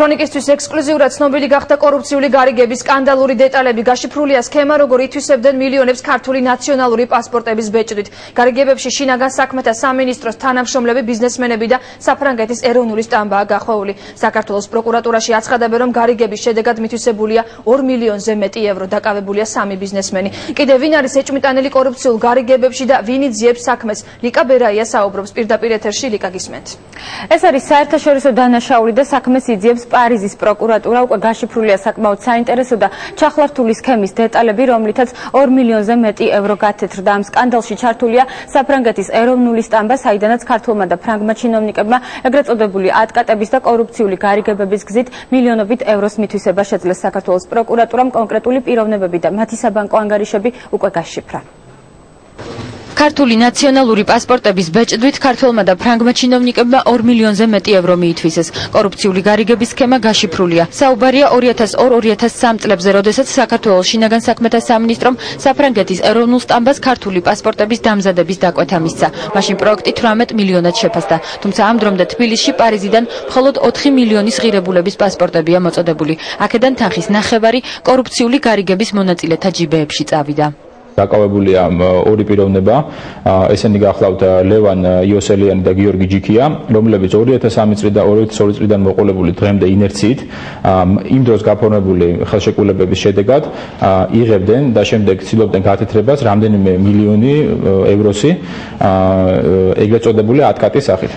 ქრონიკისთვის ექსკლუზიურად ცნობილი გახდა კორუფციული გარიგების სკანდალური დეტალები. გაშიფრულია სქემა, როგორ ითვისებდნენ მილიონებს ქართული ნაციონალური პასპორტების ბეჭდვით. გარიგებებში შინაგან საქმეთა სამინისტროს თანამშრომლები, ბიზნესმენები და საფრანგეთის ეროვნული სტამბაა გახვეული. საქართველოს პროკურატურაში აცხადებენ, რომ გარიგების შედეგად მითვისებულია 2 მილიონზე მეტი ევრო. დაკავებულია 3 ბიზნესმენი. კიდევ ვინ არის ეჭვმიტანილი კორუფციულ გარიგებებში და ვინ იძიებს საქმეს? ლიკა ბერაია საუბრობს პირდაპირ ეთერში. ლიკა, გისმენთ. ეს არის საერთაშორისო დანაშაული და საქმეს იძიებს პარიზის პროკურატურა. უკვე გაშიფრულია საკმაოდ საინტერესო და ჩახლართული სქემის დეტალები, რომლითაც 2 მილიონზე მეტი ევრო გათეთრდა. ამ სკანდალში ჩართულია საფრანგეთის ეროვნული სტამბა, საიდანაც ქართულმა და ფრანგმა ჩინოვნიკებმა ეგრეთ წოდებული ატკატების და კორუფციული გარიგებების გზით მილიონობით ევროს მითვისება შეძლეს. საქართველოს პროკურატურამ კონკრეტული პიროვნებები და მათი საბანკო ანგარიშები უკვე გაშიფრა. ქართული ნაციონალური პასპორტების ბეჭდვით ქართველმა და ფრანგმა ჩინოვნიკებმა 2 მილიონზე მეტი ევრო მიითვისეს. კორუფციული გარიგების სქემა გაშიფრულია. საუბარია 2002-2003 წლებზე, როდესაც საქართველოს შინაგან საქმეთა სამინისტრომ საფრანგეთის ეროვნულ სტამბას ქართული პასპორტების დამზადების დაკვეთა მისცა. მაშინ პროექტი 18 მილიონად შეფასდა. თუმცა ამ დრომდე თბილისში, პარიზიდან მხოლოდ 4 მილიონის ღირებულების პასპორტებია მოწოდებული. აქედან თანხის ნახევარი კორუფციული გარიგების მონაწილეთა ჯიბეებში წავიდა. დაკავებულია ორი პიროვნება, ესენი გახლავთ ლევან იოსელიანი და გიორგი ჯიქია, რომლებიც 2003 წლიდან და 2002 წლიდან მოყოლებული დღემდე ინერციით იმ დროს გაფორმებული ხელშეკრულებების შედეგად იღებდნენ და შემდეგ ცდილობდნენ გათეთრებას რამდენიმე მილიონი ევროსი ეგრეთ წოდებული ატკატის სახით.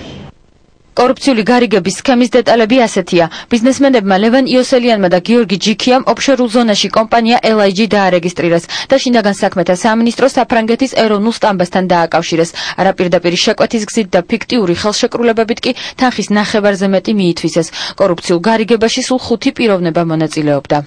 კორუფციული გარიგების სქემის დეტალები ასეთია. ბიზნესმენებმა ლევან იოსელიანმა და გიორგი ჯიქიამ ოფშორულ ზონაში კომპანია LIG დაარეგისტრირეს და შინაგან საქმეთა სამინისტრო საფრანგეთის ეროვნულ სტამბასთან დააკავშირეს. არაპირდაპირი შეკვეთის გზით და ფიქტიური ხელშეკრულებებით კი თანხის ნახევარზე მეტი მიითვისეს. კორუფციულ გარიგებაში სულ 5 პიროვნება მონაწილეობდა.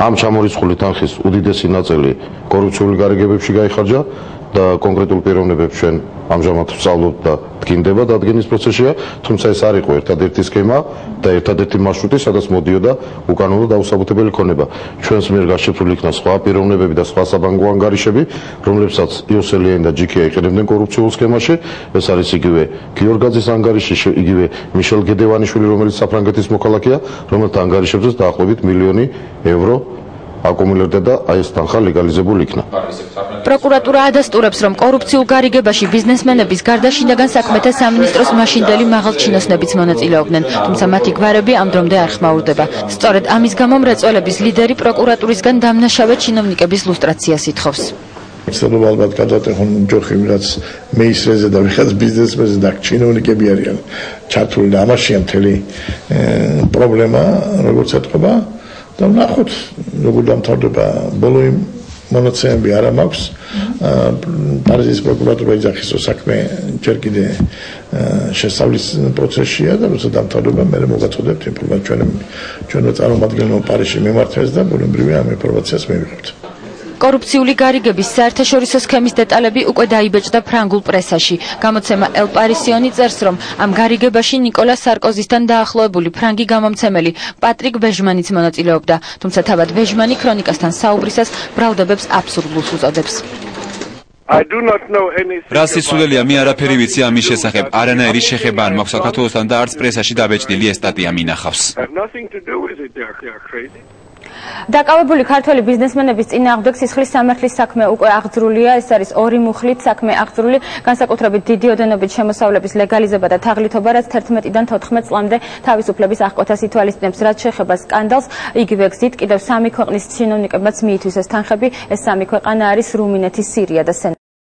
ამ ჩამორიცხული თანხის უდიდესი ნაწილი კორუფციული გარიგებებში გაიხარჯა და კონკრეტულ პიროვნებებს ჩვენ ამჟამად ვსწავლობთ და დგინდება დადგენის პროცესია, თუმცა ეს არ იყო ერთადერთი სქემა და ერთადერთი მარშრუტი, სადაც მოდიოდა უკანონო დაუსაბუთებელი ქონება. ჩვენს მიერ გაშიფრული იქნა სხვა პიროვნებები და სხვა საბანკო ანგარიშები, რომლებსაც იოსელიანი და ჯიქია იყენებდნენ კორუფციულ სქემაში. ეს არის იგივე გიორგაძის ანგარიში, იგივე მიშელ გედევანიშვილი, რომელიც საფრანგეთის მოქალაქეა, რომელთა ანგარიშებზეც დაახლოებით მილიონი ევრო აკუმულირდა და აი ეს თანხა ლეგალიზებული იქნა. პროკურატურა ადასტურებს, რომ კორუფციულ გარიგებაში ბიზნესმენების გარდა შინაგან საქმეთა სამინისტროს მაშინდელი მაღალჩინოსნებიც მონაწილეობდნენ, თუმცა მათი გვარები ამ დრომდე არ ხმაურდება. სწორედ ამის გამო მრეწველების ლიდერი პროკურატურისგან დამნაშავე ჩინოვნიკების ლუსტრაციას ითხოვს. ცდილობ ალბათ გადავატეხონ ჯოხი ვიღაც მეისრეზე და ვიღაც ბიზნესმენზე და ჩინოვნიკები არიან ჩართული და ამაშია მთელი პრობლემა, როგორც ეთქობა. და ვნახოთ, როგორ დამთავრდება. ბოლო იმ მონაცემები არ მაქვს. პარიზის პროკურატურა იძახის, რომ საქმე ჯერ კიდე შესწავლის პროცესშია და როცა დამთავრდება, მე მოგაწოდებთ ინფორმაციას. ჩვენო წარმომადგენლობა პარიზში მიმართეს და ბუნებრივია ამ ინფორმაციას მივიღებთ. კორუფციული გარიგების საერთაშორისო სქემის დეტალები უკვე დაიბეჭდა ფრანგულ პრესაში. გამოცემა El Parisien წერს, რომ ამ გარიგებაში ნიკოლა სარკოზისთან დაახლოებული ფრანგი გამომცემელი პატრიკ ვეჟმანიც მონაწილეობდა, თუმცა თავად ვეჟმანი ქრონიკასთან საუბრისას ბრალდებებს აბსურდულს უწოდებს. რა სიცოცხლეა, მე არაფერი ვიცი ამის შესახებ. არანაირი შეხება არ მაქვს საქართველოსთან და არც პრესაში დაბეჭდილი ეს სტატია მინახავს. დაკავებული ქართველი ბიზნესმენების წინააღმდეგ სისხლის სამართლის საქმე უკვე აღძრულია. ეს არის 2 მუხლით საქმე აღძრული, განსაკუთრებით დიდი ოდენობით შემოსავლების ლეგალიზება და თაღლითობა, რაც 11-დან 14 წლამდე თავისუფლების აღკვეთას ითვალისწინებს. რაც შეეხება სკანდალს, იგივე გზით კიდევ 3 ქვეყნის ჩინოვნიკებმაც მიითვისეს თანხები. ეს 3 ქვეყანა არის რუმინეთი, სირია და